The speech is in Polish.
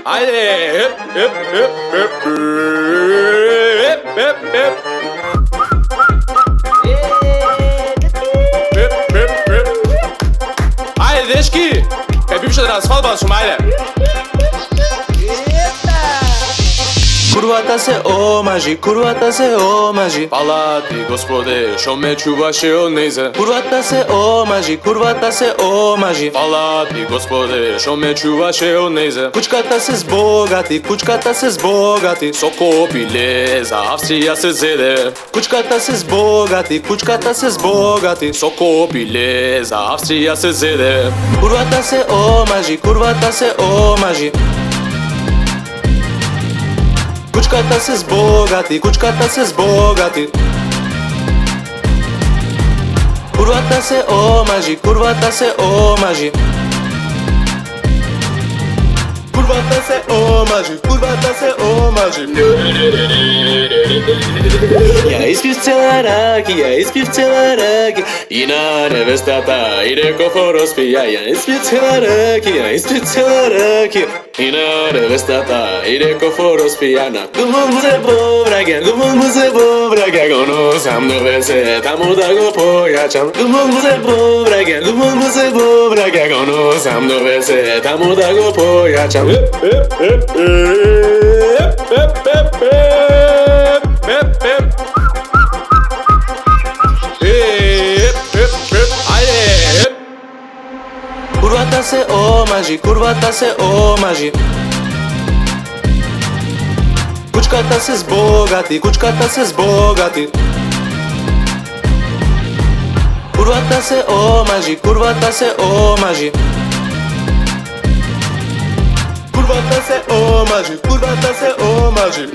Ajde, Ajde, dečki, kaj bivša da nas svadba su, ajde. Kurvata se omaži, kurvata se omaži. Hvala ti, Gospode, što me čuvaše od neize. Kurvata se omaži, kurvata se omaži. Hvala ti, Gospode, što me čuvaše od neize. Kučkata se zbogati, kučkata se zbogati. Sokopile, za Avstrija se zede. Kučkata se zbogati, kučkata se zbogati. Sokopile, za Avstrija se zede. Kurvata se omaži, kurvata se omaži. Kučkata se zbogati, kučkata se zbogati. Kurvata se omaži, kurvata se omaži. Kurvata se omaži, kurvata se omaži. Ja ispив цела раки, ja ispив цела раки. I na nevestata ide kofor ospija. Ja ispив цела раки, ja ispив цела раки. I na nevestata ide kofor ospijana. Gumon se bobraga, gumon se bobraga. Ono sam dovese tamo da go pojačam. Gumon se bobraga, gumon se bobraga. Ono sam dovese tamo da go pojačam. Kurvata se omaži, kurvata se omaži. Kučkata se zbogati, kučkata se zbogati. Kurvata se omaži, kurvata se omaži. Kurvata se omaži, kurvata se omaži.